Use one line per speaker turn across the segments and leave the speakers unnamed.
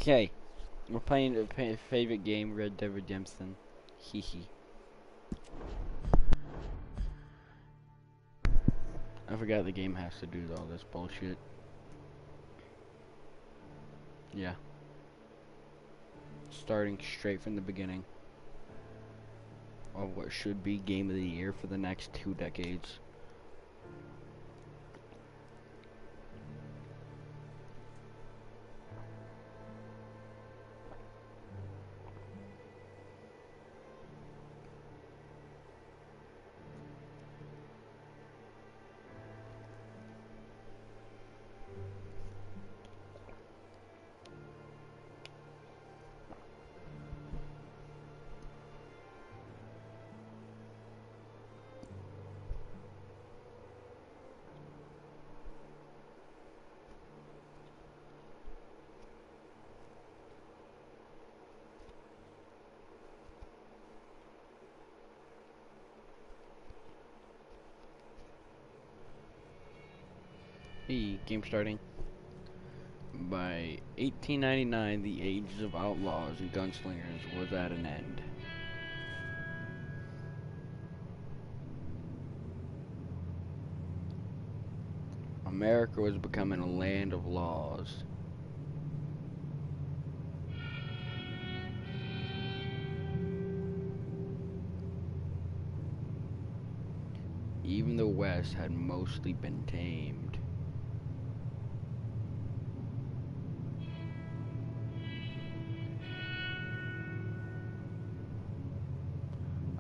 Okay, we're playing a favorite game, Red Dead Redemption. Hee hee. I forgot the game has to do all this bullshit. Yeah. Starting straight from the beginning of what should be game of the year for the next 2 decades. Hey, game starting. By 1899, the age of outlaws and gunslingers was at an end. America was becoming a land of laws. Even the West had mostly been tamed.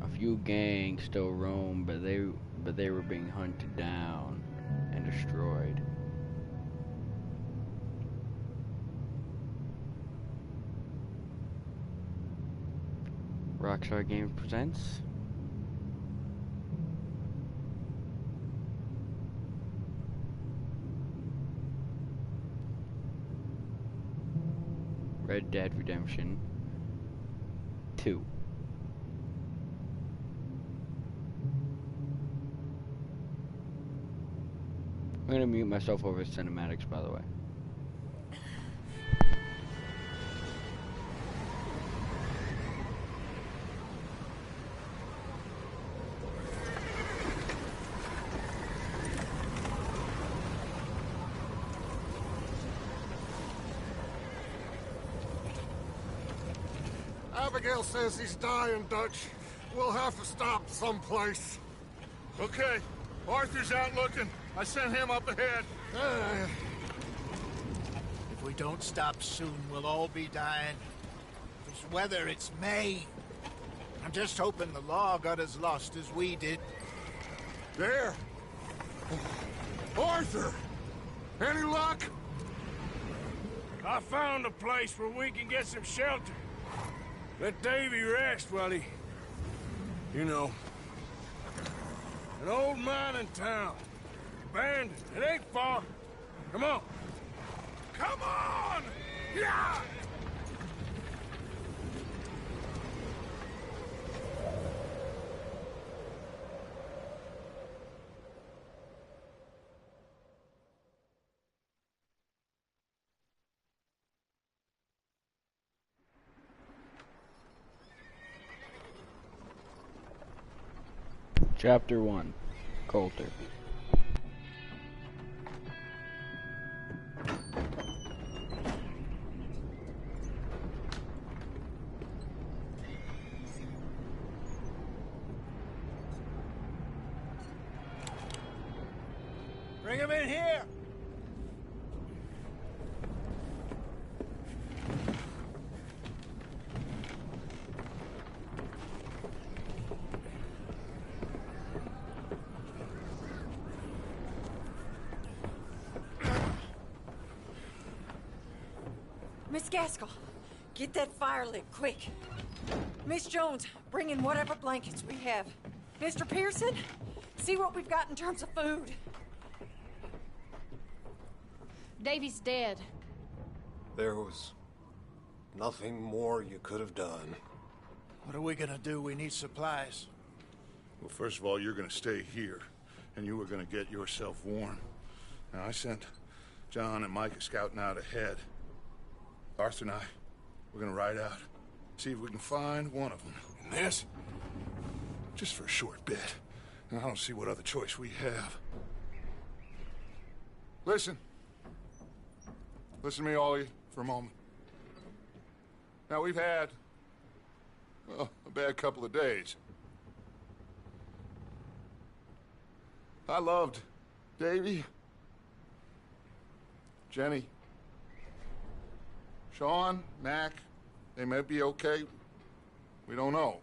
A few gangs still roamed, but they were being hunted down and destroyed. Rockstar Games presents Red Dead Redemption 2. I'm gonna mute myself over cinematics, by the way.
Abigail says he's dying, Dutch. We'll have to stop someplace.
Okay. Arthur's out looking. I sent him up ahead.
If we don't stop soon, we'll all be dying. This weather, it's May. I'm just hoping the law got as lost as we did.
There. Arthur! Any luck?
I found a place where we can get some shelter. Let Davy rest while he... You know. An old mining town. Abandoned. It ain't far. Come on. Come on! Yeah!
Chapter 1. Coulter.
Bring him in here!
Miss Gaskell, get that fire lit, quick. Miss Jones, bring in whatever blankets we have. Mr. Pearson, see what we've got in terms of food.
Davy's dead.
There was nothing more you could have done.
What are we gonna do? We need supplies.
Well, first of all, you're gonna stay here, and you were gonna get yourself warm. Now, I sent John and Micah scouting out ahead.
Arthur and I, we're gonna ride out. See if we can find one of them.
And this?
Just for a short bit. And I don't see what other choice we have. Listen. Listen to me, all of you, for a moment. Now, we've had, well, a bad couple of days. I loved Davy, Jenny, Sean, Mac. They may be okay. We don't know.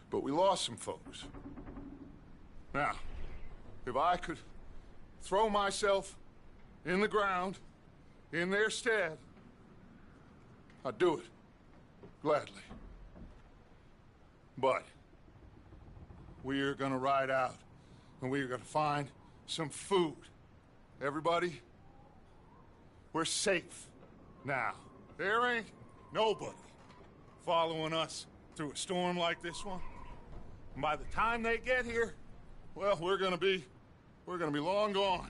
But we lost some folks. Now, if I could throw myself in the ground in their stead, I'd do it. Gladly. But we are gonna ride out and we are gonna find some food. Everybody, we're safe now. There ain't nobody following us through a storm like this one. And by the time they get here, well, we're gonna be long gone.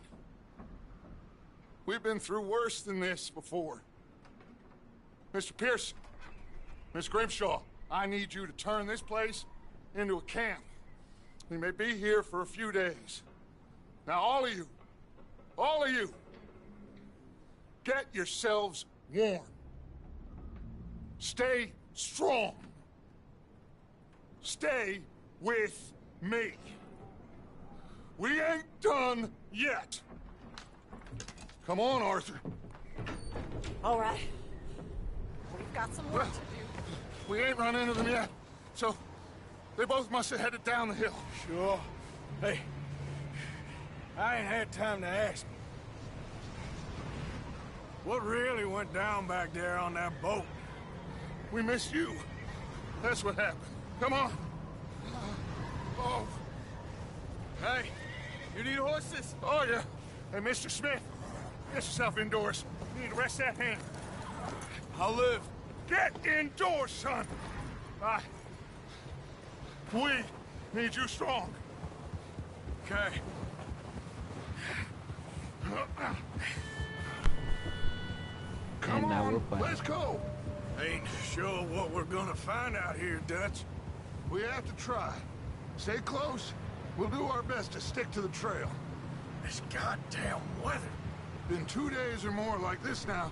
We've been through worse than this before. Mr. Pearson, Miss Grimshaw, I need you to turn this place into a camp. We may be here for a few days. Now, all of you, get yourselves warm. Stay strong. Stay with me. We ain't done yet. Come on, Arthur.
All right. We've got some work to do.
We ain't run into them yet, so they both must have headed down the hill.
Sure. Hey, I ain't had time to ask. What really went down back there on that boat?
We missed you. That's what happened. Come on. Oh.
Hey, you need horses?
Oh, yeah. Hey, Mr. Smith, get yourself indoors. You need to rest that hand.
I'll live.
Get indoors, son. We need you strong.
Okay.
Come
And now
on,
we're playing.
let's go.
Ain't sure what we're gonna find out here, Dutch.
We have to try. Stay close. We'll do our best to stick to the trail.
This goddamn weather.
Been 2 days or more like this now.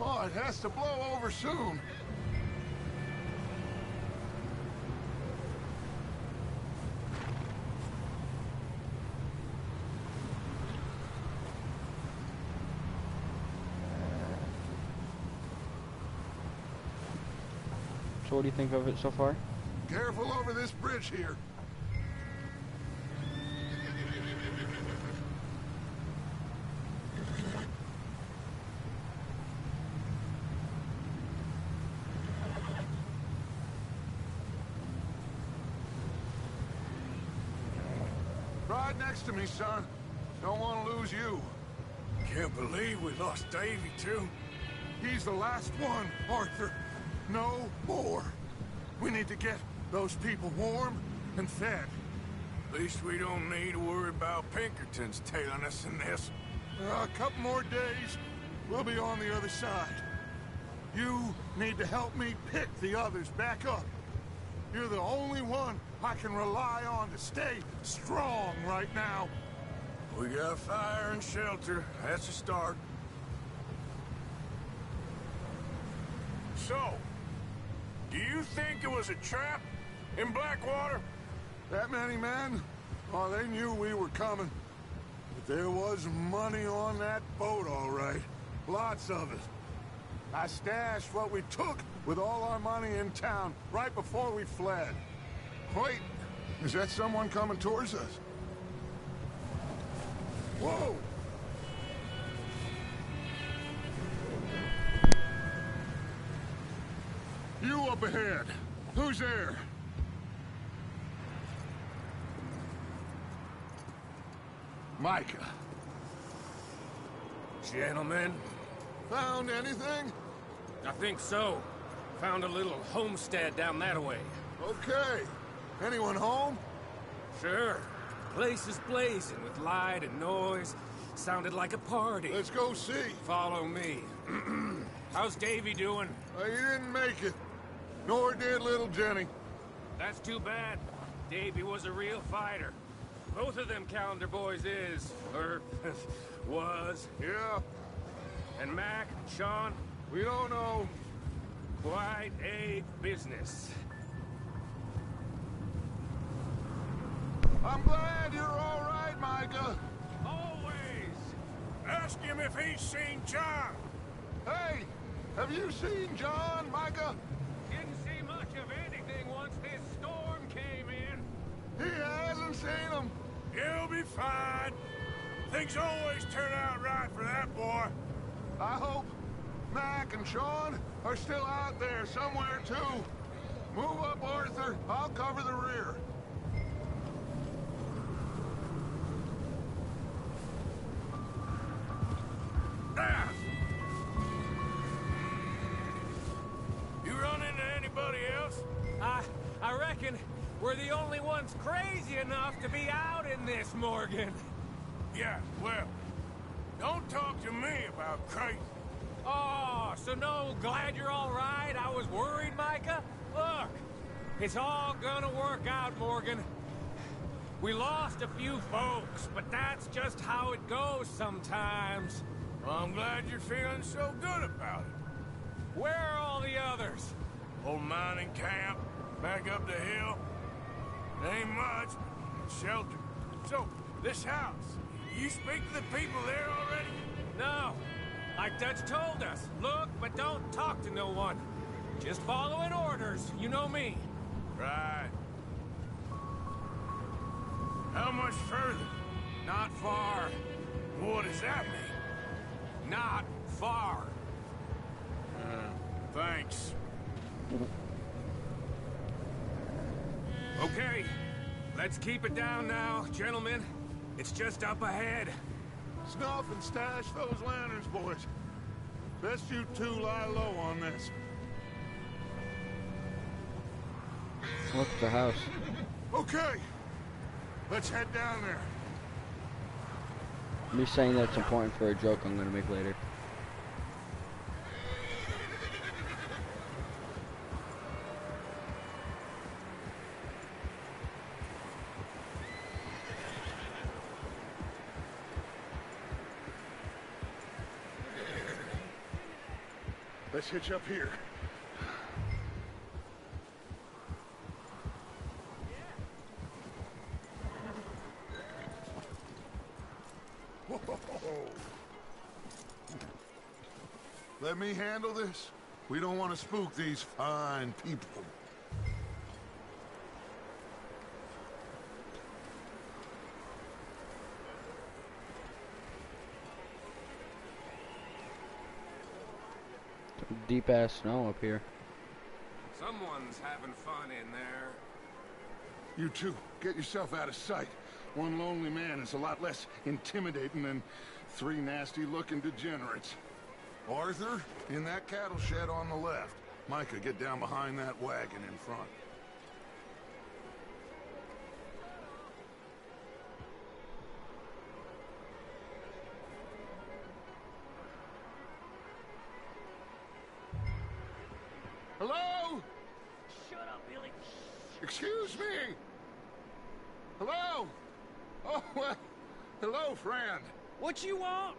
Oh, it has to blow over soon.
So what do you think of it so far?
Careful over this bridge here. Ride next to me, son. Don't want to lose you.
Can't believe we lost Davy, too.
He's the last one, Arthur. No more. We need to get those people warm and fed.
At least we don't need to worry about Pinkertons tailing us in this.
A couple more days, we'll be on the other side. You need to help me pick the others back up. You're the only one I can rely on to stay strong right now.
We got fire and shelter. That's a start. So, do you think it was a trap in Blackwater?
That many men? Oh, they knew we were coming. But there was money on that boat, all right. Lots of it. I stashed what we took with all our money in town right before we fled. Wait, is that someone coming towards us? Whoa! You up ahead. Who's there? Micah.
Gentlemen,
Found anything?
I think so. Found a little homestead down that way.
Okay. Anyone home?
Sure. Place is blazing with light and noise. Sounded like a party.
Let's go see.
Follow me. How's Davy doing?
He didn't make it. Nor did little Jenny.
That's too bad. Davy was a real fighter. Both of them Calendar boys is, or was.
Yeah,
And Mac, Sean,
we don't know.
quite a business.
I'm glad you're all right, Micah.
Always.
Ask him if he's seen John.
Hey, have you seen John, Micah?
Didn't see much of anything once this storm came in.
He hasn't seen him.
He'll be fine. Things always turn out right for that boy.
I hope Mac and Sean are still out there somewhere, too. Move up, Arthur. I'll cover the rear.
Ah! You run into anybody else?
I reckon we're the only ones crazy enough to be out in this, Morgan.
Yeah, well, don't talk to me about crazy.
Oh, so no, glad you're all right. I was worried, Micah. Look, it's all gonna work out, Morgan. We lost a few folks, but that's just how it goes sometimes.
Well, I'm glad you're feeling so good about it.
Where are all the others?
Old mining camp, back up the hill. Ain't much, but shelter. So, this house, you speak to the people there already?
No, like Dutch told us. Look, but don't talk to no one. Just following orders, you know me.
Right. How much further?
Not far.
What does that mean?
Not far.
Thanks.
Okay, let's keep it down now, gentlemen. It's just up ahead.
Snuff and stash those lanterns, boys. Best you two lie low on this.
Look at the house.
Okay, let's head down there.
Me saying that's important for a joke I'm gonna make later.
Let's hitch up here. Whoa. Let me handle this. We don't want to spook these fine people.
Deep ass snow up here.
Someone's having fun in there.
You two, get yourself out of sight. One lonely man is a lot less intimidating than three nasty-looking degenerates. Arthur, in that cattle shed on the left. Micah, get down behind that wagon in front. Hello?
Shut up, Billy.
Excuse me? Hello? Oh, well, hello, friend.
What you want?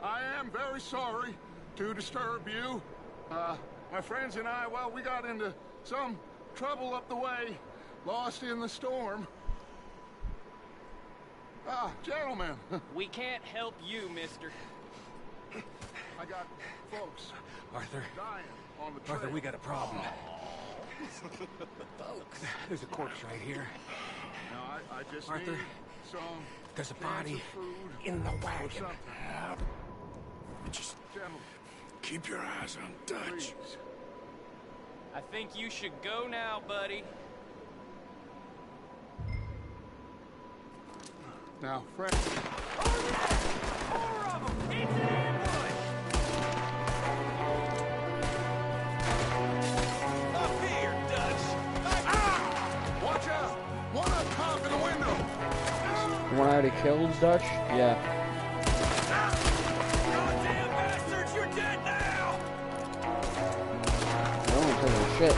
I am very sorry to disturb you. My friends and I, well, we got into some trouble up the way, lost in the storm. Gentlemen,
We can't help you, mister.
I got folks
Arthur.
dying on the trail.
Arthur, we got a problem. Folks. There's a corpse right here.
Now, I just
Arthur,
need some
there's a
cans
body
of food
in the
or
wagon.
something.
Just
Gentlemen,
keep your eyes on Dutch.
please.
I think you should go now, buddy.
Now, friend.
Up here, Dutch.
Watch out! One up top in the window!
The one I already killed, Dutch? Yeah.
Goddamn bastards, you're dead
shit.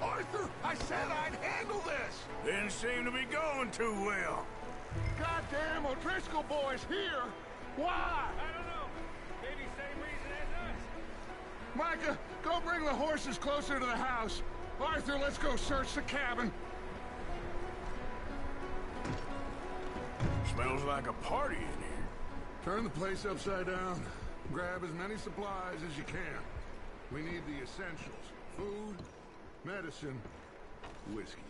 Arthur, I said I'd handle this!
Didn't seem to be going too well.
Goddamn O'Driscoll boys here! Why?
I don't know. Maybe same reason as us.
Micah, go bring the horses closer to the house. Arthur, let's go search the cabin.
Smells like a party in here.
Turn the place upside down. Grab as many supplies as you can. We need the essentials. Food, medicine, whiskey.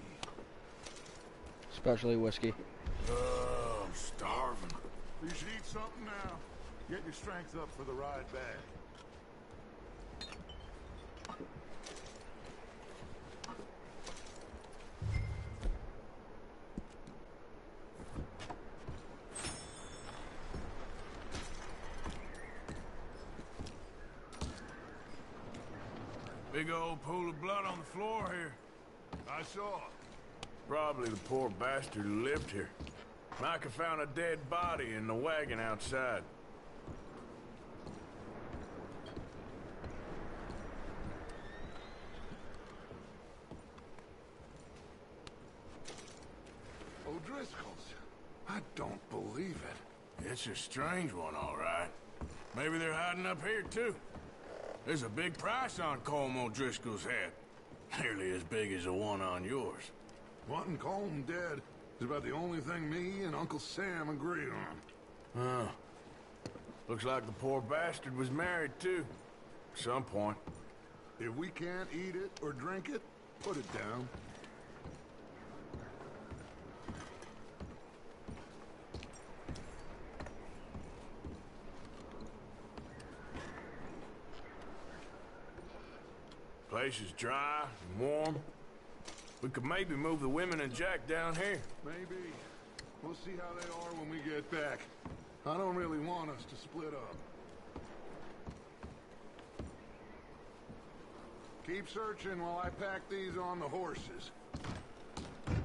Especially whiskey.
I'm starving.
You should eat something now. Get your strength up for the ride back.
Big old pool of blood on the floor here.
I saw.
Probably the poor bastard who lived here. Micah found a dead body in the wagon outside.
O'Driscoll's. I don't believe it.
It's a strange one, all right. Maybe they're hiding up here, too. There's a big price on Colm O'Driscoll's head. Nearly as big as the one on yours.
Wanting Colm dead is about the only thing me and Uncle Sam agree on.
Huh. Looks like the poor bastard was married, too. At some point.
If we can't eat it or drink it, put it down.
Place is dry and warm. We could maybe move the women and Jack down here.
Maybe. We'll see how they are when we get back. I don't really want us to split up. Keep searching while I pack these on the horses.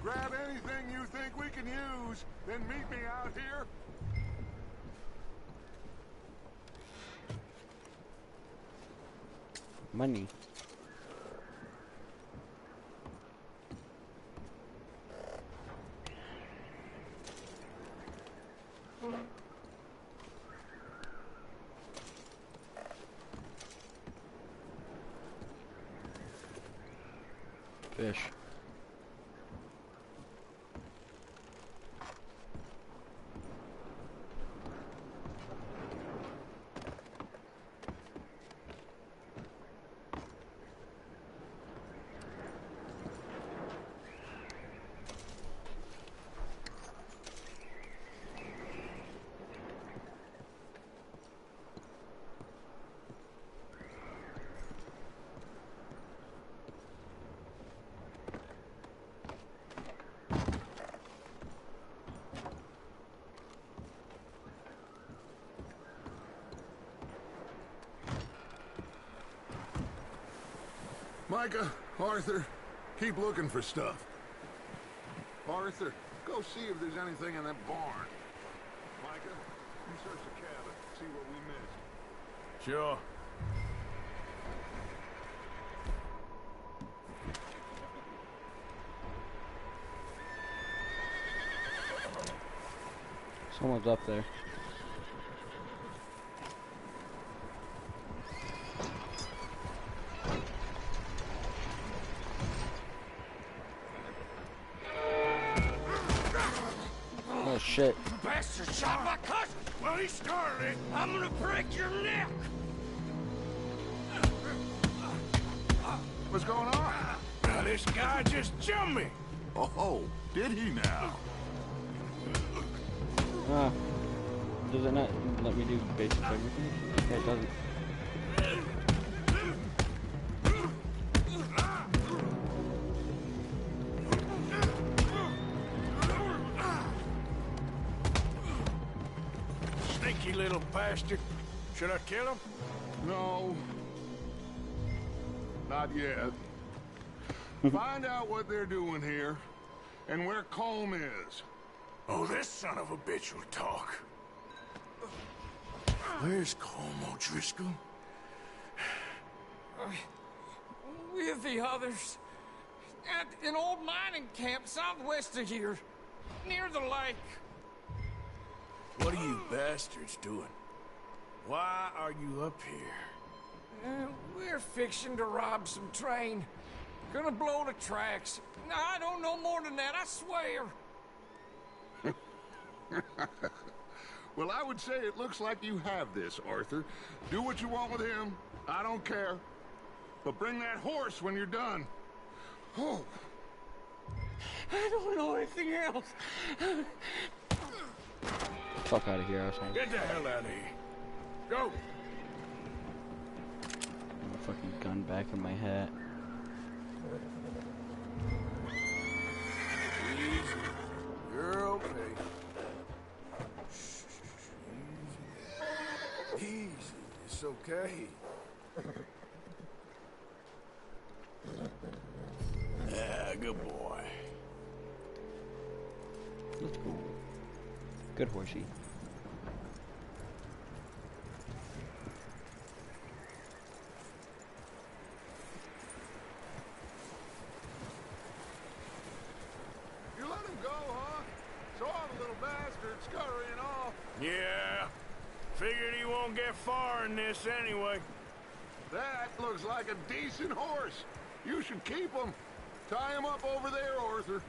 Grab anything you think we can use, then meet me out here.
Money. Fish.
Micah, Arthur, keep looking for stuff. Arthur, go see if there's anything in that barn. Micah, you search the cabin, see what we missed.
Sure.
Someone's up there. Oh shit.
Bastard shot my cousin! Well, he started it. I'm gonna break your neck!
What's going on?
Now, this guy just jumped me!
Oh, did he now?
Does it not let me do basic everything? Okay, it doesn't.
Sneaky little bastard. Should I kill him?
No. Not yet. Find out what they're doing here and where Colm is.
Oh, this son of a bitch will talk. Where's Colm O'Driscoll?
With the others. At an old mining camp southwest of here. Near the lake.
What are you bastards doing? Why are you up here?
We're fixing to rob some train. Gonna blow the tracks. I don't know more than that, I swear.
Well, I would say it looks like you have this, Arthur. Do what you want with him. I don't care. But bring that horse when you're done. Oh.
I don't know anything else.
Fuck out of here, asshole.
Get the hell out of here. Go.
My fucking gun back in my hat.
Easy. You're okay. Easy. It's okay. Yeah, good boy.
Let's go. Good horsey.
You let him go, huh? Saw the little bastard scurrying off.
Yeah. Figured he won't get far in this anyway.
That looks like a decent horse. You should keep him. Tie him up over there, Arthur.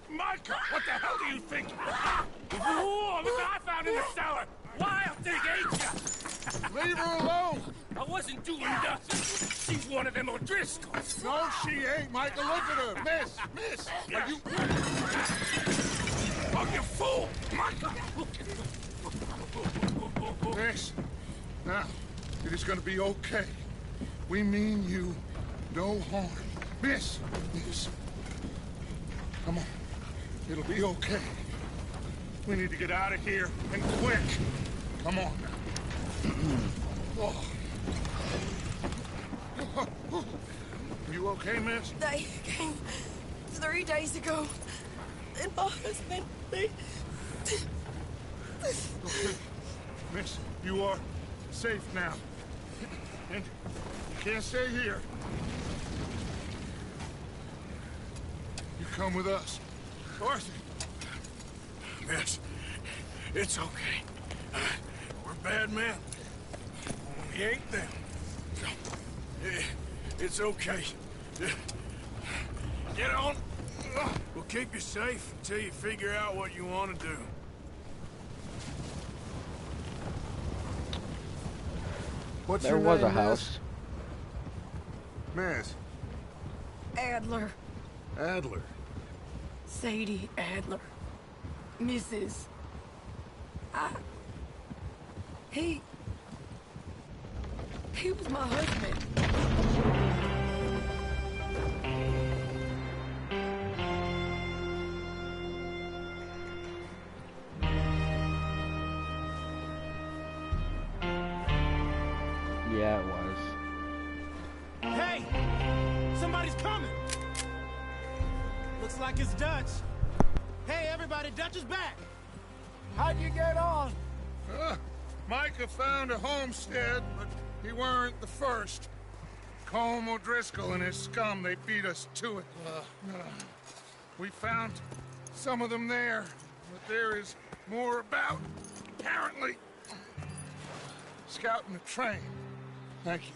Micah, what the hell do you think? Whoa, look what I found in the cellar. Wild thing, ain't ya?
Leave her alone.
I wasn't doing nothing. She's one of them O'Driscolls.
No, she ain't, Micah. Look at her. Miss. Are you...
Oh, you fool! Micah!
Miss. Now, it is gonna be okay. We mean you no harm. Miss. Come on. It'll be okay. We need to get out of here, and quick. Come on now. Oh. You okay, miss?
They came 3 days ago. And my husband, they...
Okay. Miss, you are safe now. And you can't stay here. You come with us. Arthur.
Miss, it's okay. We're bad men. We ain't them. So, it's okay. Get on. We'll keep you safe until you figure out what you want to do.
What's
There
your
was
name,
a house.
Miss?
Adler.
Adler.
Sadie Adler. Mrs. He was my husband.
Yeah, it was.
Hey! Somebody's coming! Looks like it's Dutch. Hey, everybody, Dutch is back! How'd you get on?
Micah found a homestead, but he weren't the first. Colm O'Driscoll and his scum, they beat us to it. We found some of them there, but there is more about, apparently. Scouting the train. Thank you.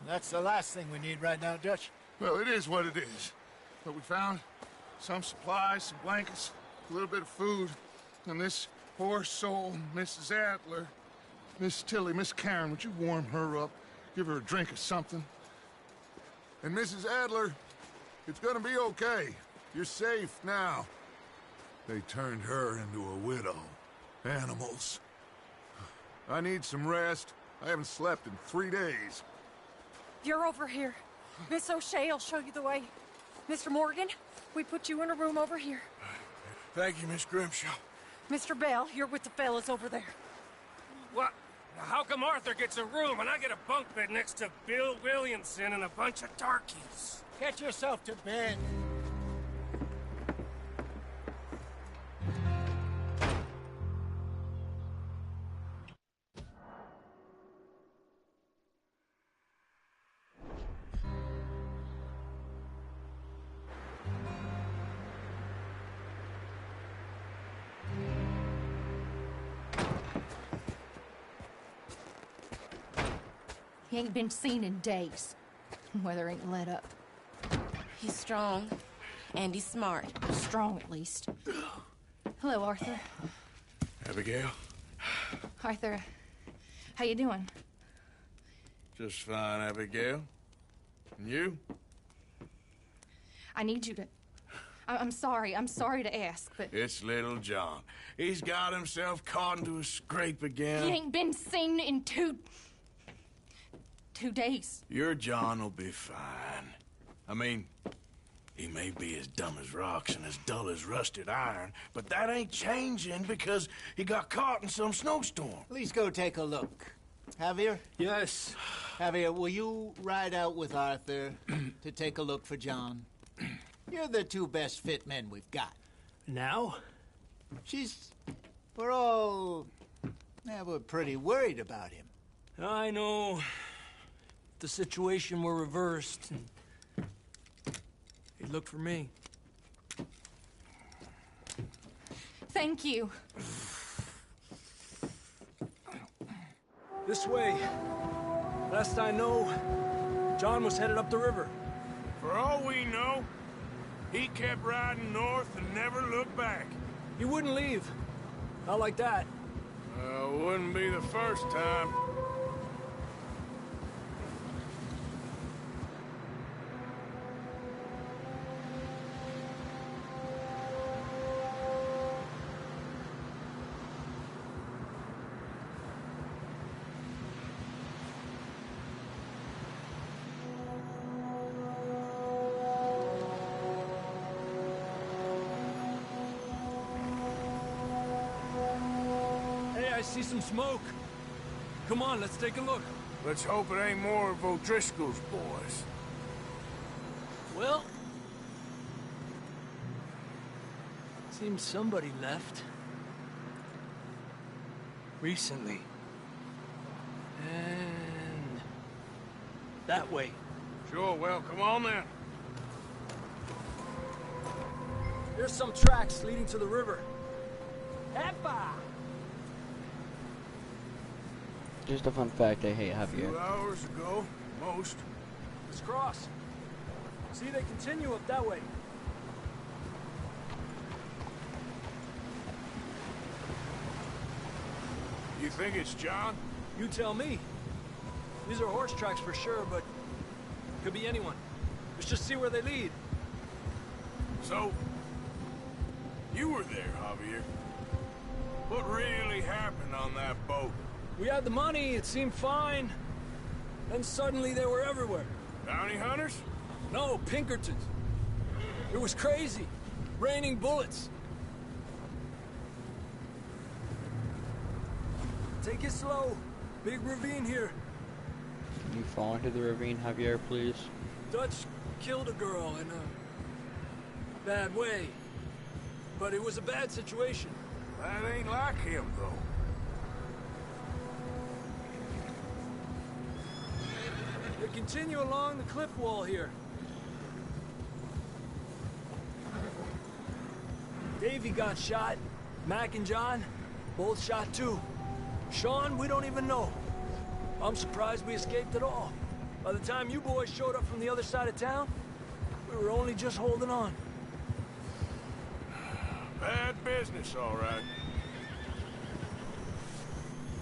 That's the last thing we need right now, Dutch.
Well, it is what it is. But we found some supplies, some blankets, a little bit of food, and this poor soul, Mrs. Adler, Miss Tilly, Miss Karen, would you warm her up? Give her a drink or something? And Mrs. Adler, it's gonna be okay. You're safe now. They turned her into a widow. Animals. I need some rest. I haven't slept in 3 days.
You're over here. Miss O'Shea will show you the way. Mr. Morgan, we put you in a room over here.
Thank you, Miss Grimshaw.
Mr. Bell, you're with the fellas over there.
What? How come Arthur gets a room and I get a bunk bed next to Bill Williamson and a bunch of darkies?
Get yourself to bed.
He ain't been seen in days. Weather ain't let up.
He's strong, and he's smart.
Strong, at least. Hello, Arthur.
Abigail?
Arthur, how you doing?
Just fine, Abigail. And you?
I need you to... I'm sorry to ask, but...
It's little John. He's got himself caught into a scrape again.
He ain't been seen in 2 days.
Your John will be fine. I mean, he may be as dumb as rocks and as dull as rusted iron, but that ain't changing because he got caught in some snowstorm.
Please go take a look. Javier?
Yes.
Javier, will you ride out with Arthur to take a look for John? You're the 2 best fit men we've got.
Now?
We're pretty worried about him.
I know. The situation were reversed. He looked for me.
Thank you.
This way. Last I know, John was headed up the river.
For all we know, he kept riding north and never looked back.
He wouldn't leave. Not like that.
Wouldn't be the first time.
I see some smoke. Come on, let's take a look.
Let's hope it ain't more of O'Driscoll's boys.
Well... seems somebody left. Recently. And... that way.
Sure, well, come on then.
There's some tracks leading to the river. Epa!
Just a fun fact, I hate
A
Javier.
few hours ago, most.
Let's cross. See, they continue up that way.
You think it's John?
You tell me. These are horse tracks for sure, but could be anyone. Let's just see where they lead.
So, you were there, Javier. What really happened on that boat?
We had the money, it seemed fine. Then suddenly they were everywhere.
Bounty hunters?
No, Pinkertons. It was crazy. Raining bullets. Take it slow. Big ravine here.
Can you fall into the ravine, Javier, please?
Dutch killed a girl in a bad way. But it was a bad situation.
That ain't like him, though.
They continue along the cliff wall here. Davey got shot. Mac and John, both shot too. Sean, we don't even know. I'm surprised we escaped at all. By the time you boys showed up from the other side of town, we were only just holding on.
Bad business, all right.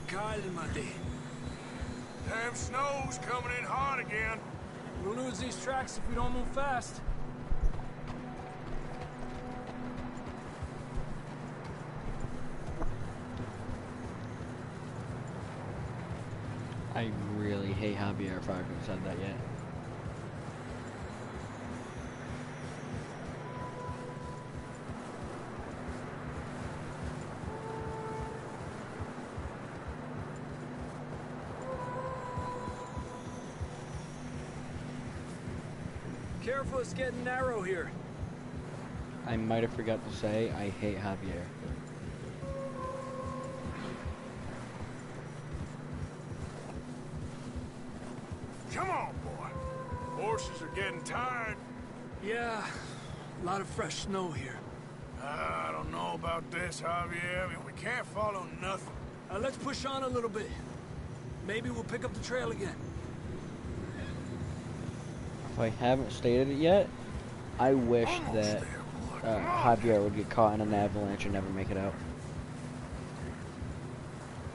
Kylie, my day.
Damn snow's coming in hot again.
We'll lose these tracks if we don't move fast.
I really hate Javier if I haven't said that yet.
careful, it's getting narrow here.
I might have forgot to say, I hate Javier.
Come on, boy. Horses are getting tired.
Yeah, a lot of fresh snow here.
I don't know about this, Javier. I mean, we can't follow nothing.
Let's push on a little bit. Maybe we'll pick up the trail again.
If I haven't stated it yet, I wish that Javier would get caught in an avalanche and never make it out.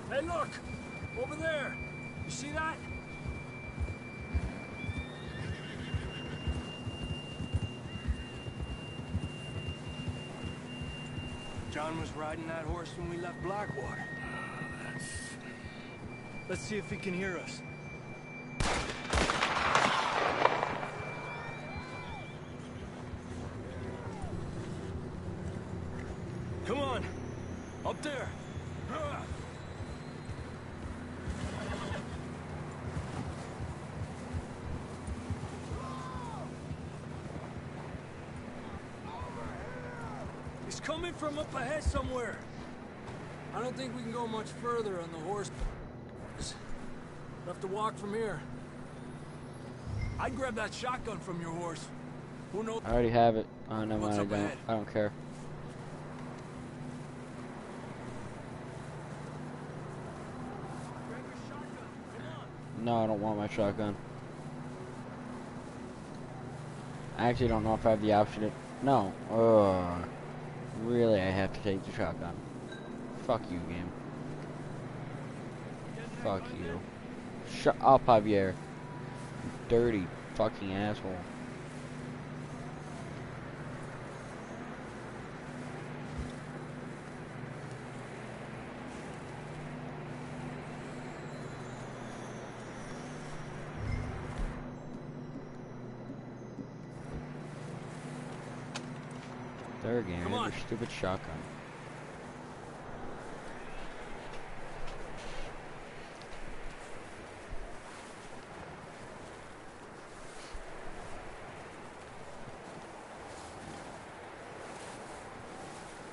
Hey, look! Over there! You see that? John was riding that horse when we left Blackwater. Let's see if he can hear us. Come on! Up there! He's coming from up ahead somewhere. I don't think we can go much further on the horse. We'll have to walk from here. I'd grab that shotgun from your horse. Who knows?
I already have it. Oh, never
What's
mind,
up ahead?
I don't care.
Grab your shotgun. Come on.
No, I don't want my shotgun. I actually don't know if I have the option to... No. Really, I have to take the shotgun. Fuck you, game. Fuck you. Shut up, Javier. You dirty fucking asshole. There again,
Come on.
your stupid shotgun.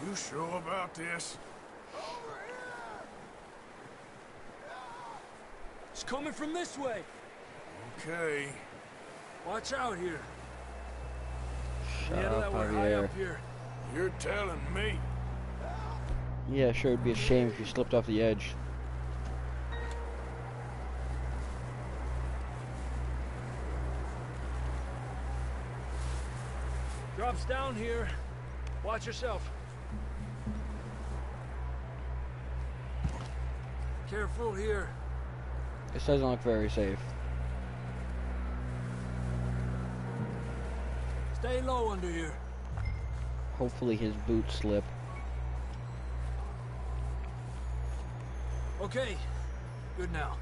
You sure about this?
It's coming from this way.
Okay.
Watch out here.
Shut
Yeah,
up,
that we're high
Javier.
up here.
You're telling me.
Yeah, sure, it'd be a shame if you slipped off the edge.
Drops down here. Watch yourself. Careful here.
This doesn't look very safe.
Stay low under here.
Hopefully his boots slip.
Okay. Good now.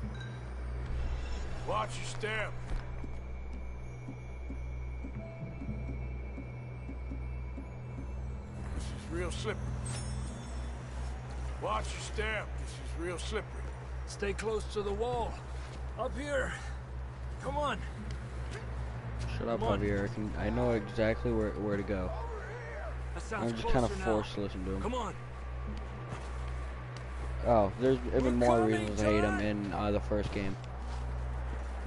Watch your step. This is real slippery. Watch your step. This is real slippery.
Stay close to the wall. Up here. Come on.
Shut up,
Come on.
Javier. I know exactly where to go.
That sounds
I'm just kind of
closer now.
forced to listen to him.
Come on.
Oh, there's even
We're
more
coming,
reasons I hate him
John!
in the first game,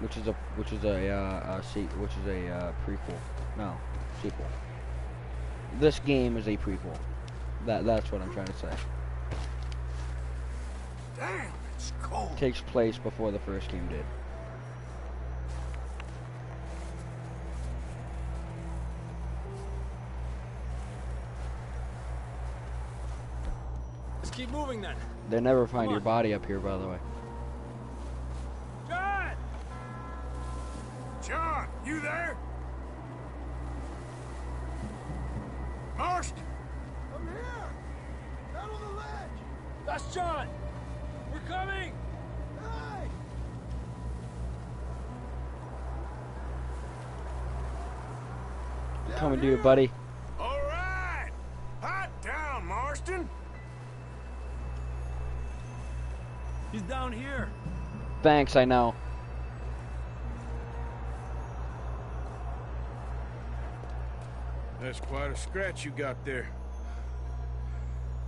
which is a prequel. No, sequel. This game is a prequel. That's what I'm trying to say.
Damn, it's cold.
It takes place before the first game did.
Let's keep moving then.
They never find
Come
your
on.
body up here, by the way.
John!
John, you there? Marston!
I'm here! Down on the ledge!
That's John! We're coming!
Hey!
Coming to you, buddy.
All right! Hot down, Marston!
He's down here.
Thanks, I know.
That's quite a scratch you got there.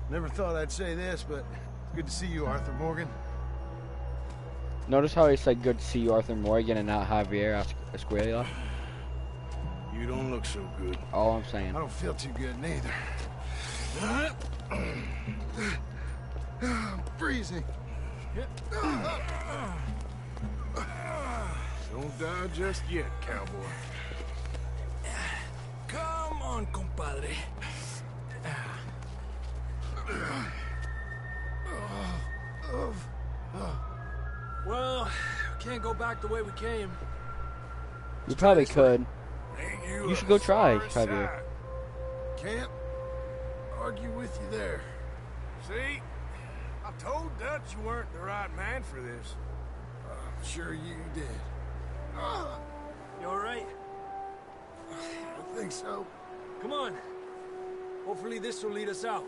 Never thought I'd say this, but it's good to see you, Arthur Morgan.
Notice how he said good to see you, Arthur Morgan, and not Javier Escuela?
You don't look so good.
All I'm saying.
I don't feel too good neither. I'm freezing.
Don't die just yet, cowboy.
Come on, compadre. Well, we can't go back the way we came.
You probably could.
You
You should go try, Javier.
Can't argue with you there.
See? I told Dutch you weren't the right man for this.
I'm sure you did.
You all right?
I think so.
Come on. Hopefully this will lead us out.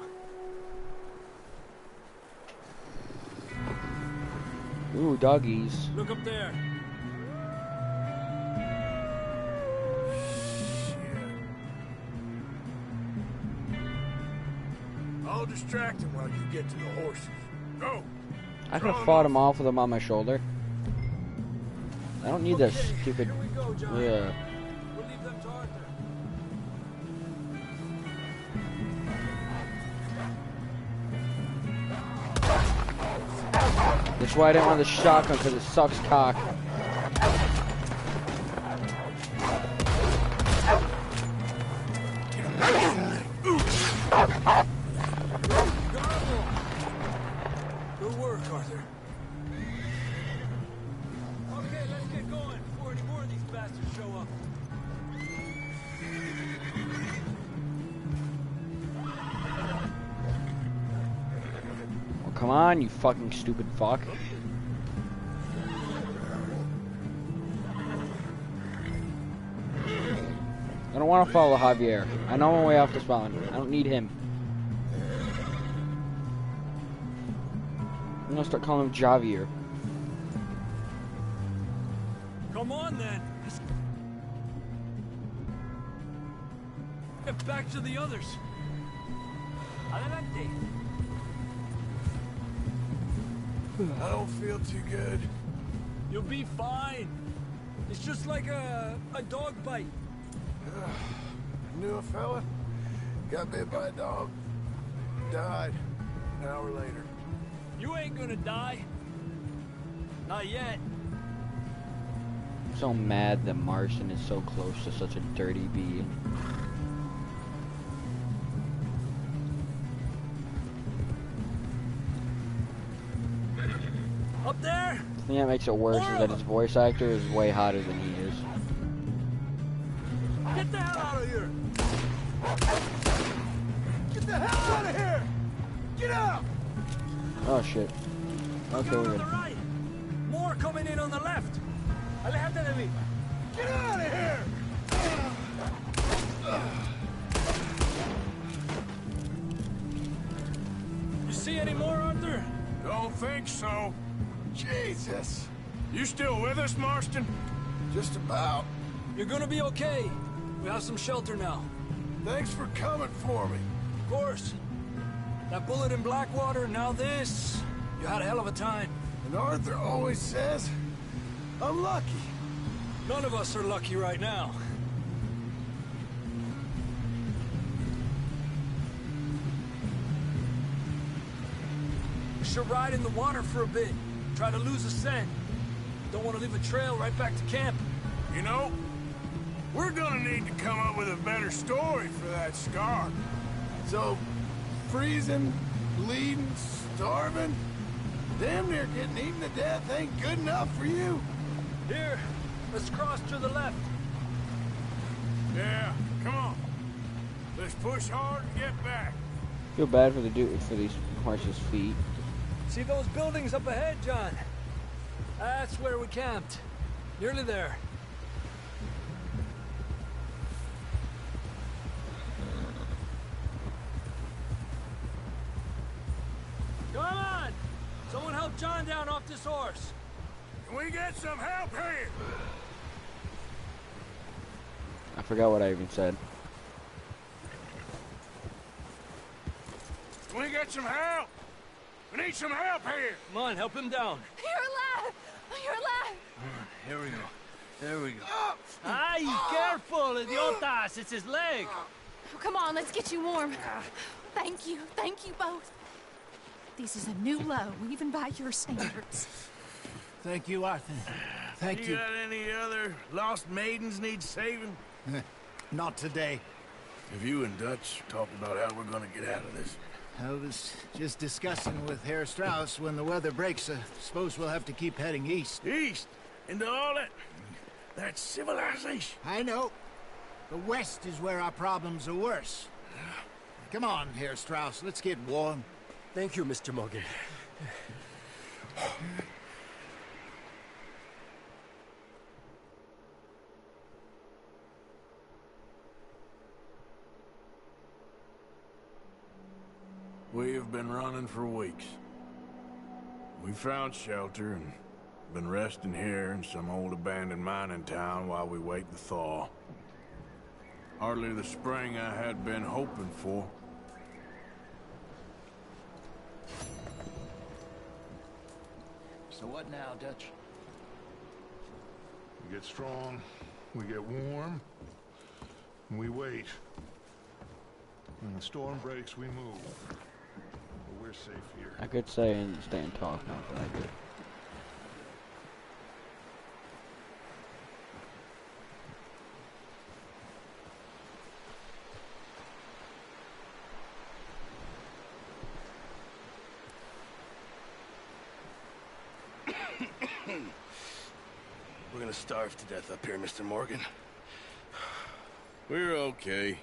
Ooh, doggies.
Look up there.
I'll distract him while you get to the horses. Go!
I could have fought him off with him on my shoulder. I don't need that stupid.
Here we go, John.
Yeah.
We'll leave them to Arthur.
That's why I didn't want the shotgun, because it sucks cock.
Good work, Arthur. Okay, let's get going before any more of these bastards show up.
Well, come on, you fucking stupid fuck. I don't want to follow Javier. I know my way off this mountain. I don't need him. I'm gonna start calling him Javier.
Come on, then. Get back to the others. Adelante.
I don't feel too good.
You'll be fine. It's just like a dog bite.
Knew a fella, got bit by a dog, died an hour later.
You ain't gonna die. Not yet.
I'm so mad that Marston is so close to such a dirty bee.
Up there?
The thing that makes it worse is that his voice actor is way hotter than he is.
Get the hell out of here!
Get the hell out of here! Get out!
Oh shit. Okay,
Look
we're
on
good.
the right. More coming in on the left. Aléjate de mí.
Get out of here!
You see any more, Arthur?
Don't think so.
Jesus!
You still with us, Marston?
Just about.
You're gonna be okay. We have some shelter now.
Thanks for coming for me.
Of course. That bullet in Blackwater, now this. You had a hell of a time.
And Arthur always says, I'm lucky.
None of us are lucky right now. We should ride in the water for a bit. Try to lose a scent. Don't want to leave a trail right back to camp.
You know, we're gonna need to come up with a better story for that scar.
So, freezing, bleeding, starving, damn near getting eaten to death ain't good enough for you.
Here, let's cross to the left.
Yeah, come on. Let's push hard and get back.
Feel bad for the dude for these horses' feet.
See those buildings up ahead, John? That's where we camped. Nearly there. Come on! Someone help John down off this horse.
Can we get some help here?
I forgot what I even said.
We get some help! We need some help here!
Come on, help him down.
You're alive! You're alive!
Here we go. There we go. Ay, careful, idiotas! It's his leg.
Oh, come on, let's get you warm. Thank you both. This is a new low, even by your standards.
Thank you, Arthur. Thank you.
You got any other lost maidens need saving?
Not today.
Have you and Dutch talked about how we're gonna get out of this?
I was just discussing with Herr Strauss when the weather breaks. Suppose we'll have to keep heading east.
East? Into all that civilization?
I know. The west is where our problems are worse. Come on, Herr Strauss, let's get warm.
Thank you, Mr. Morgan.
We have been running for weeks. We found shelter and been resting here in some old abandoned mining town while we wait the thaw. Hardly the spring I had been hoping for.
So what now, Dutch?
We get strong, we get warm, and we wait. When the storm breaks, we move. But we're safe here.
I could say and stay and talk now, but I did.
We're gonna starve to death up here, Mr. Morgan. We're okay.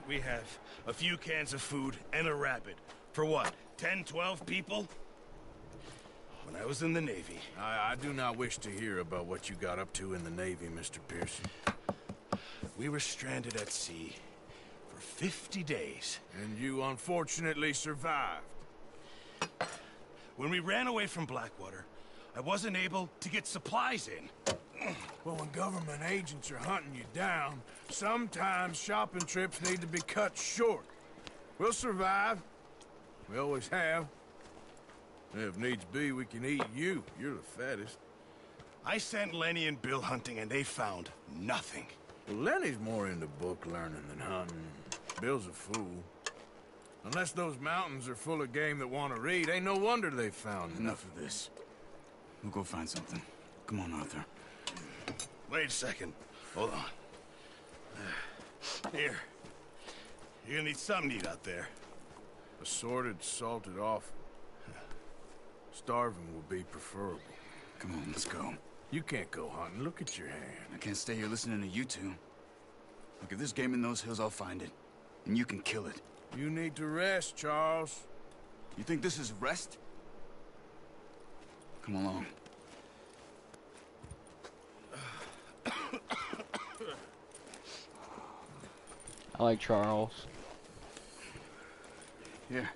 We have a few cans of food and a rabbit. For what, 10, 12 people? When I was in the Navy... I do not wish to hear about what you got up to in the Navy, Mr. Pearson. We were stranded at sea for 50 days. And you unfortunately survived. When we ran away from Blackwater, I wasn't able to get supplies in. Well, when government agents are hunting you down, sometimes shopping trips need to be cut short. We'll survive. We always have. If needs be, we can eat you. You're the fattest. I sent Lenny and Bill hunting, and they found nothing. Well, Lenny's more into book learning than hunting. Bill's a fool. Unless those mountains are full of game that want to read, ain't no wonder they found
Enough of this. We'll go find something. Come on, Arthur.
Wait a second. Hold on. Here. You're gonna need something to eat out there. Assorted, salted off. Starving would be preferable.
Come on, let's go.
You can't go hunting. Look at your hand.
I can't stay here listening to you two. Look, if there's game in those hills, I'll find it. And you can kill it.
You need to rest, Charles.
You think this is rest? Come along.
I like Charles.
Here,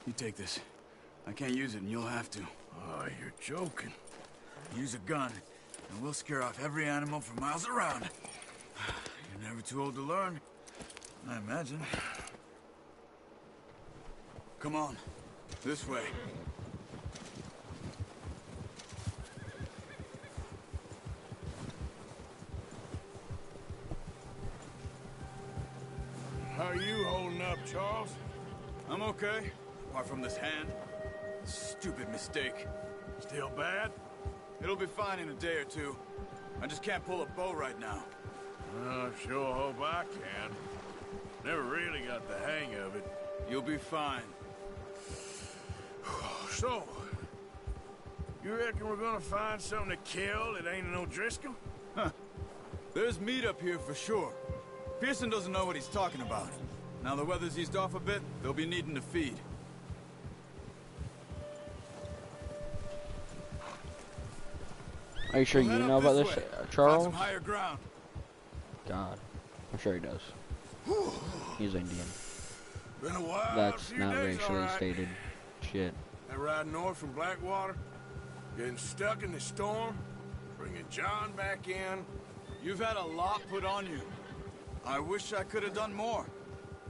you take this. I can't use it, and you'll have to.
Oh, you're joking.
Use a gun, and we'll scare off every animal for miles around. You're never too old to learn, I imagine. Come on, this way.
How are you holding up, Charles?
I'm okay, apart from this hand. Stupid mistake.
Still bad?
It'll be fine in a day or two. I just can't pull a bow right now.
I sure hope I can. Never really got the hang of it.
You'll be fine.
So, you reckon we're gonna find something to kill that ain't no Driscoll?
Huh. There's meat up here for sure. Pearson doesn't know what he's talking about. Now the weather's eased off a bit, they'll be needing to feed.
Are you sure you know about this, Charles?
Find some higher ground.
God, I'm sure he does. He's Indian.
Been a while.
That's not racially stated shit.
That ride north from Blackwater, getting stuck in the storm, bringing John back in.
You've had a lot put on you. I wish I could have done more.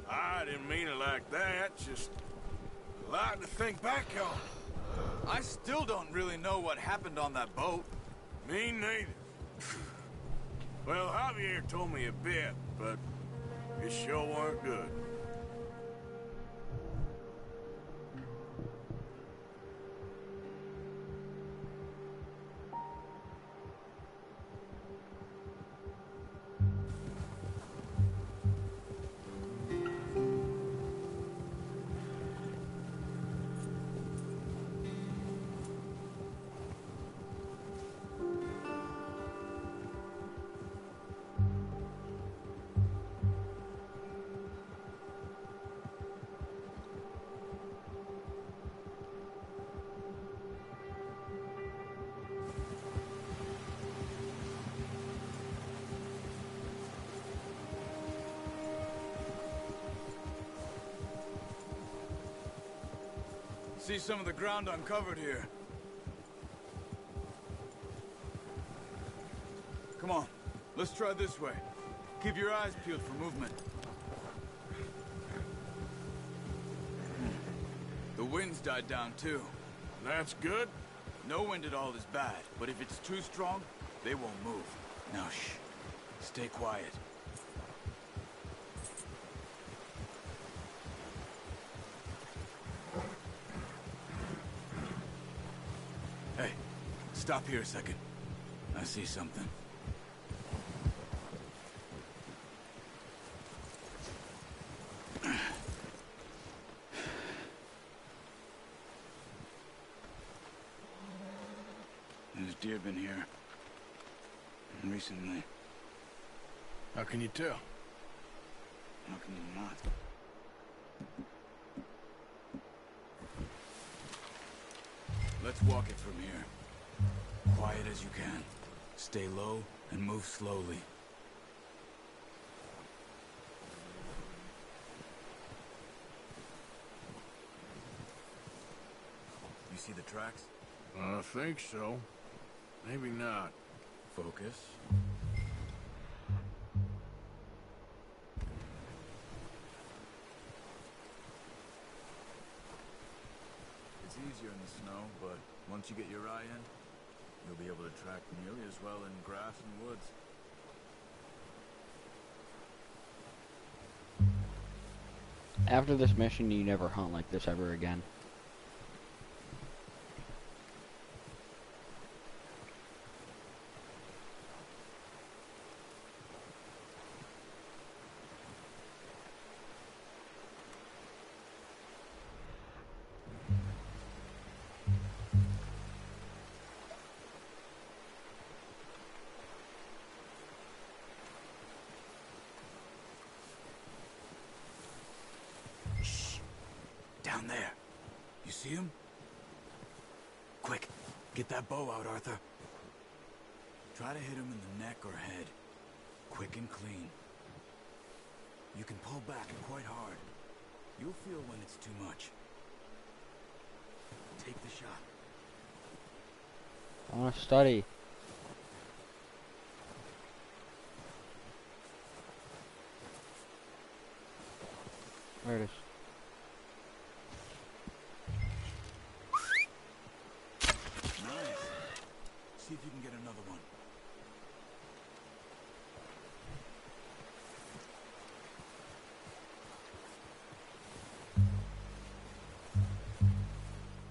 I didn't mean it like that, just a lot to think back on.
I still don't really know what happened on that boat.
Me neither. Well, Javier told me a bit, but it sure weren't good.
See some of the ground uncovered here. Come on, let's try this way. Keep your eyes peeled for movement. The wind's died down too.
That's good?
No wind at all is bad, but if it's too strong, they won't move. Now shh, stay quiet. Hey, stop here a second. I see something. There's deer been here. Recently.
How can you tell?
How can you not? Let's walk it from here. Quiet as you can. Stay low and move slowly. You see the tracks?
I think so. Maybe not.
Focus. It's easier in the snow, but once you get your eye in, you'll be able to track nearly as well in grass and woods.
After this mission, you never hunt like this ever again.
Down there. You see him? Quick, get that bow out, Arthur. Try to hit him in the neck or head. Quick and clean. You can pull back quite hard. You'll feel when it's too much. Take the shot.
I want to study. There it is.
Nice. See if you can get another one.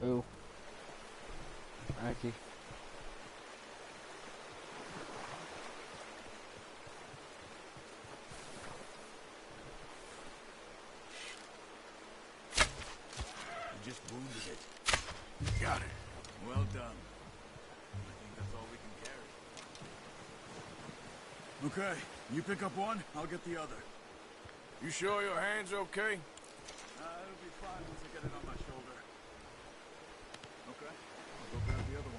Ooh. Ricky.
You just wounded it.
Got it.
Well done. I think that's all we can carry. Okay, you pick up one, I'll get the other.
You sure your hand's okay?
It'll be fine once I get it on my shoulder. Okay, I'll go grab the other one.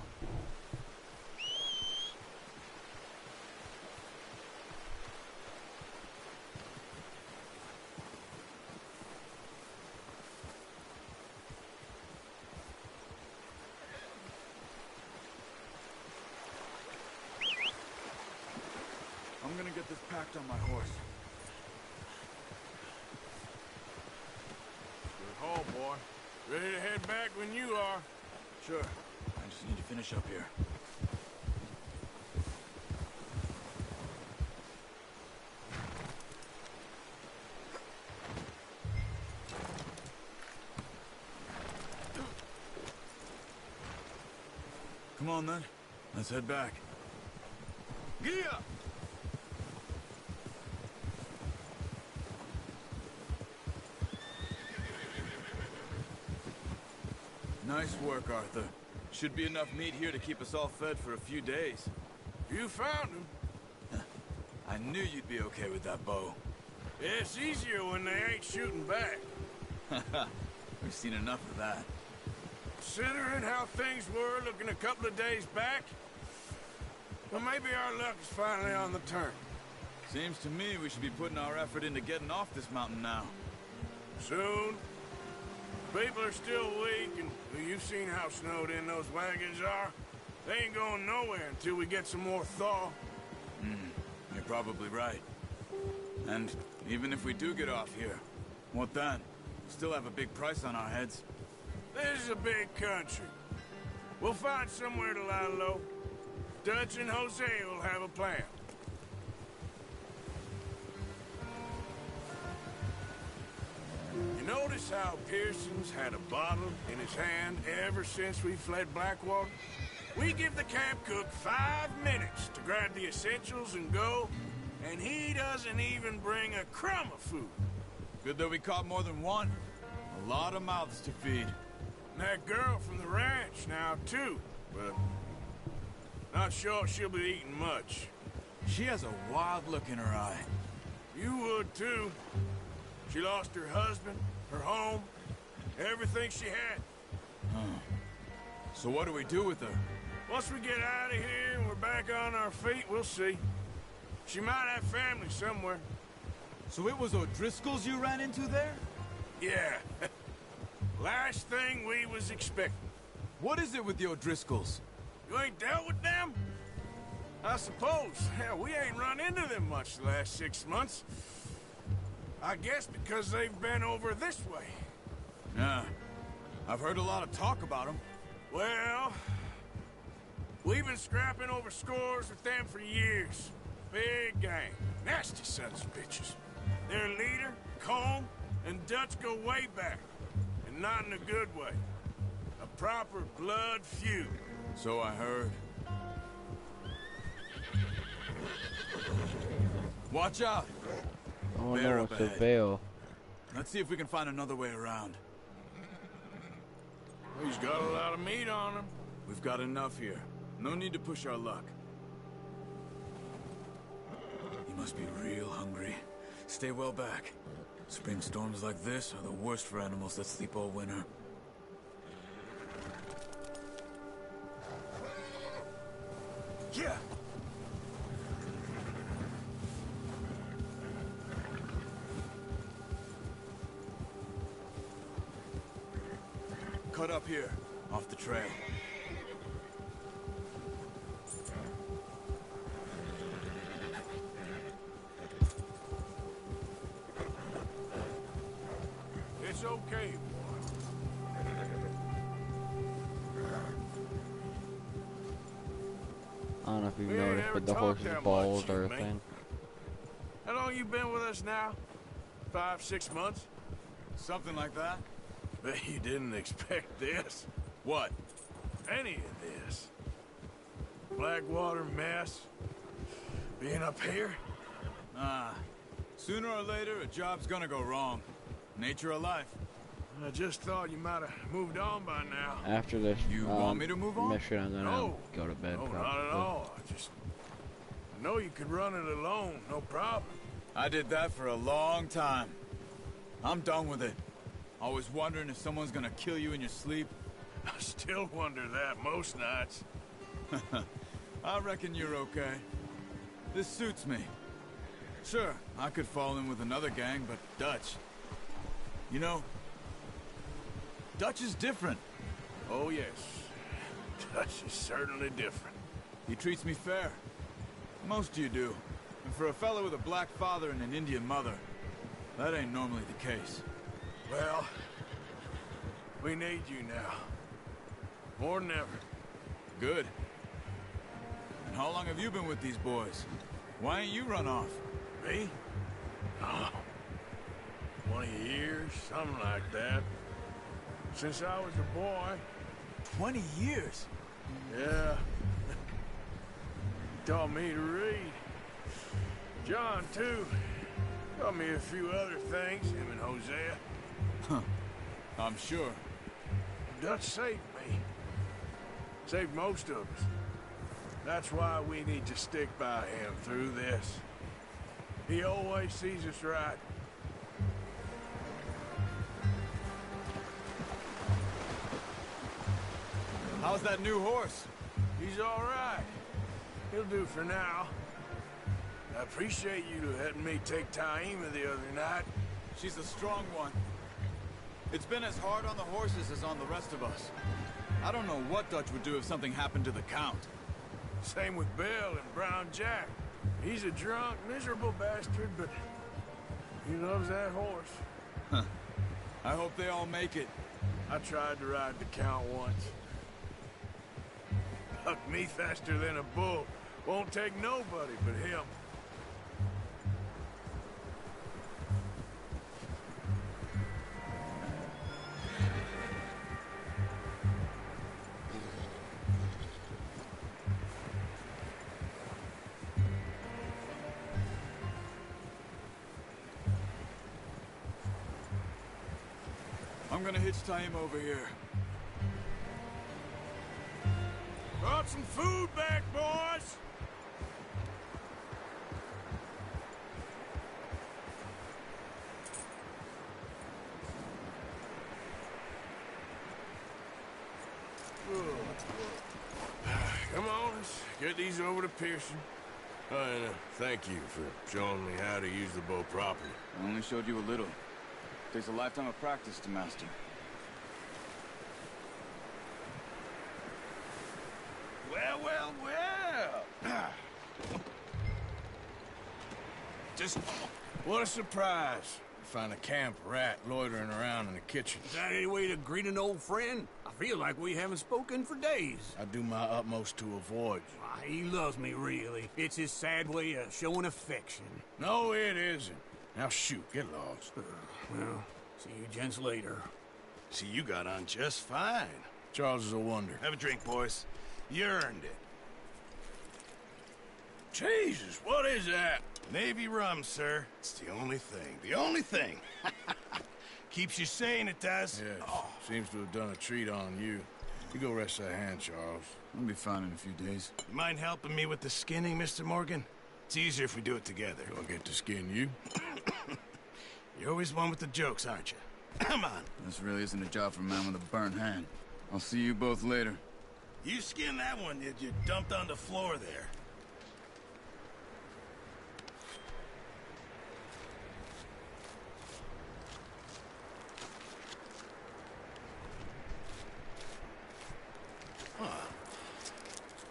I'm gonna get this packed on my horse.
boy. Ready to head back when you are.
Sure. I just need to finish up here. Come on, then. Let's head back. Gia! Nice work, Arthur. Should be enough meat here to keep us all fed for a few days.
You found him.
I knew you'd be okay with that bow.
It's easier when they ain't shooting back.
We've seen enough of that.
Considering how things were looking a couple of days back, well, maybe our luck is finally on the turn.
Seems to me we should be putting our effort into getting off this mountain now.
Soon. People are still weak, and you've seen how snowed in those wagons are. They ain't going nowhere until we get some more thaw.
You're probably right. And even if we do get off here, what then? We still have a big price on our heads.
This is a big country. We'll find somewhere to lie low. Dutch and Jose will have a plan. You notice how Pearson's had a bottle in his hand ever since we fled Blackwater? We give the camp cook 5 minutes to grab the essentials and go, and he doesn't even bring a crumb of food.
Good that we caught more than one. A lot of mouths to feed.
And that girl from the ranch now, too, but not sure she'll be eating much.
She has a wild look in her eye.
You would, too. She lost her husband, her home, everything she had.
So what do we do with her?
Once we get out of here and we're back on our feet, we'll see. She might have family somewhere.
So it was O'Driscoll's you ran into there?
Yeah. Last thing we was expecting.
What is it with the O'Driscolls?
You ain't dealt with them? I suppose. Hell, we ain't run into them much the last 6 months. I guess because they've been over this way.
Yeah. I've heard a lot of talk about them.
Well, we've been scrapping over scores with them for years. Big gang. Nasty sons of bitches. Their leader, Colm, and Dutch go way back. And not in a good way. A proper blood feud.
So I heard. Watch out!
Oh
Bear
no,
up
it's a
ahead.
veil.
Let's see if we can find another way around.
He's got a lot of meat on him.
We've got enough here. No need to push our luck. You must be real hungry. Stay well back. Spring storms like this are the worst for animals that sleep all winter. Yeah. Cut up here, off the trail.
It's okay,
I don't know if you've
We ain't
noticed,
ever
but the
talked
horse's
that much,
balls
you
are a
and me.
thing.
How long you been with us now? 5, 6 months?
Something like that?
Bet you didn't expect this.
What?
Any of this. Blackwater mess. Being up here.
Sooner or later, a job's gonna go wrong. Nature of life.
I just thought you might have moved on by now.
After this
You want me to move on?
mission, I'm gonna
No.
go to bed.
No,
probably.
not at all. I know you could run it alone, no problem.
I did that for a long time. I'm done with it. Always wondering if someone's gonna kill you in your sleep.
I still wonder that most nights.
I reckon you're okay. This suits me. Sure, I could fall in with another gang, but Dutch... You know, Dutch is different.
Oh, yes. Dutch is certainly different.
He treats me fair. Most you do. And for a fellow with a black father and an Indian mother, that ain't normally the case.
Well, We need you now. More than ever.
Good. And how long have you been with these boys? Why ain't you run off?
Me? Oh, 20 years, something like that. Since I was a boy.
20 years?
Yeah. Taught me to read. John, too. Taught me a few other things, him and Hosea.
Huh. I'm sure.
Dutch saved me. Saved most of us. That's why we need to stick by him through this. He always sees us right.
How's that new horse?
He's all right. He'll do for now. I appreciate you letting me take Taima the other night.
She's a strong one. It's been as hard on the horses as on the rest of us. I don't know what Dutch would do if something happened to the Count.
Same with Bill and Brown Jack. He's a drunk, miserable bastard, but he loves that horse.
Huh. I hope they all make it.
I tried to ride the Count once. Hucked me faster than a bull. Won't take nobody but him.
I'm gonna hitch Taima over here.
Brought some food back, boys! Come on, let's get these over to Pearson. And thank you for showing me how to use the bow properly.
I only showed you a little. Takes a lifetime of practice to master.
Well, well, well! Just what a surprise. Find a camp rat loitering around in the kitchen.
Is that any way to greet an old friend? I feel like we haven't spoken for days.
I do my utmost to avoid you.
Why, he loves me, really. It's his sad way of showing affection.
No, it isn't. Now shoot, get lost.
Well, see you gents later.
See, you got on just fine.
Charles is a wonder.
Have a drink, boys. You earned it.
Jesus, what is that?
Navy rum, sir. It's the only thing. The only thing. Keeps you sane, it does.
Yeah, seems to have done a treat on you. You go rest that hand, Charles.
I'll be fine in a few days.
You mind helping me with the skinning, Mr. Morgan? It's easier if we do it together.
Do I get to skin you?
You're always one with the jokes, aren't you? Come on.
This really isn't a job for a man with a burnt hand. I'll see you both later.
You skinned that one that you dumped on the floor there.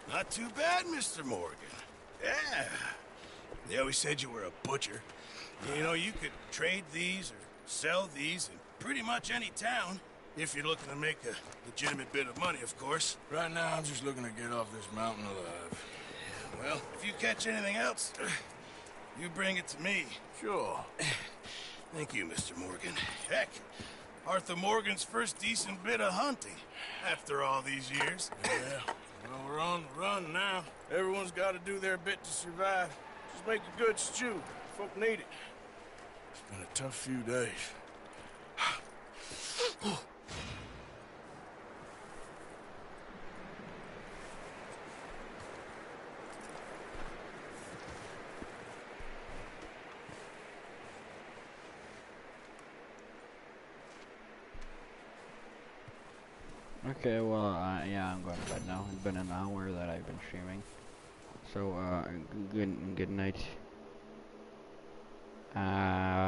Not too bad, Mr. Morgan. Yeah. They always said you were a butcher. You know, you could trade these or sell these in pretty much any town. If you're looking to make a legitimate bit of money, of course.
Right now, I'm just looking to get off this mountain alive.
Well, if you catch anything else, you bring it to me.
Sure.
Thank you, Mr. Morgan. Heck, Arthur Morgan's first decent bit of hunting after all these years.
Yeah. Well, we're on the run now. Everyone's got to do their bit to survive. Just make a good stew. Folk need it. It's been a tough few days. Okay, well, yeah, I'm going to bed now. It's been an hour that I've been streaming. So, good night.